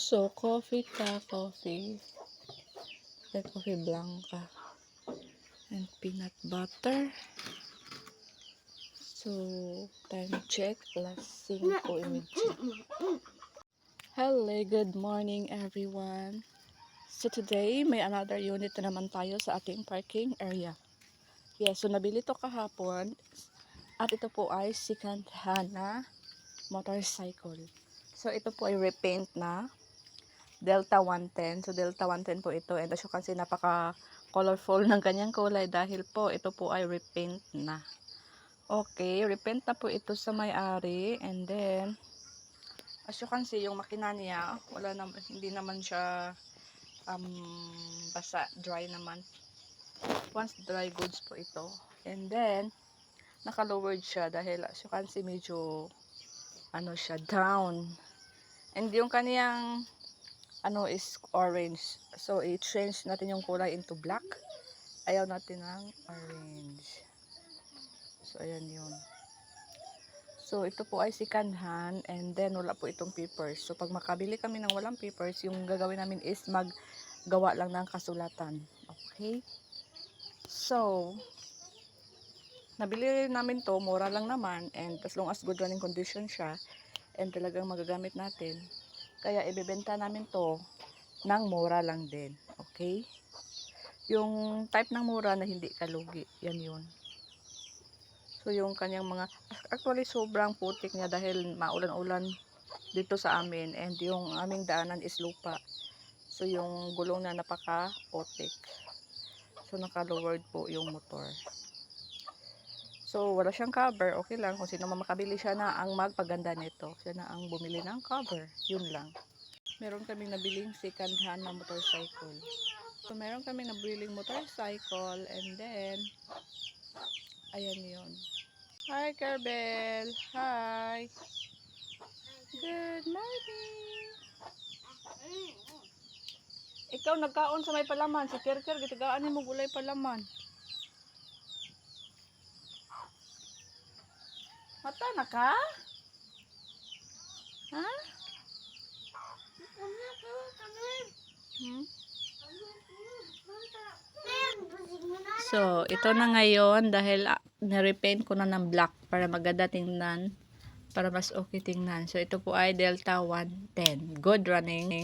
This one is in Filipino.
So, coffee, coffee blanca, and peanut butter. So, time check, +5:30. Hello, good morning everyone. So today, may another unit na naman tayo sa ating parking area. Yes, so nabili to kahapon. At ito po ay second hand na motorcycle. So ito po ay repaint na Delta 110. So Delta 110 po ito. And as you can see, napaka colorful ng kanyang kulay dahil po ito po ay repaint na. Okay, repaint na po ito sa may-ari. And then, as you can see, yung makina niya, hindi naman siya basa, dry naman. Once dry goods po ito. And then, naka-lowered siya dahil as you can see, medyo siya, down. And yung kaniyang is orange. So, i-change natin yung kulay into black. Ayaw natin ng orange. So, ayan yun. So, ito po ay second hand and then wala po itong papers. So, pag makabili kami ng walang papers, yung gagawin namin is maggawa lang ng kasulatan. Okay? So, nabili namin to, mura lang naman and as long as good running condition siya and talagang magagamit natin, kaya ibebenta namin to ng mura lang din. Okay? Yung type ng mura na hindi kalugi, yan yun. So, yung kanyang actually sobrang putik niya dahil maulan-ulan dito sa amin and yung aming daanan is lupa. So, yung gulong na napaka-putik. So, naka-lowered po yung motor. So, wala siyang cover. Okay lang. Kung sino makabili, siya na ang magpaganda nito. Siya na ang bumili ng cover. Yun lang. Meron kaming nabiling second hand na motorcycle. So, meron kaming nabiling motorcycle and then, ayan yun. Hi, Kerbel. Hi. Good morning. Ikaw nagkaon sa may palaman. Si Kerker, gitigaan mo gulay palaman. Mata na ka? Ha? So, ito na ngayon dahil na-repaint ko na ng black para maganda tingnan, para mas okay tingnan. So, ito po ay Delta 110. Good running.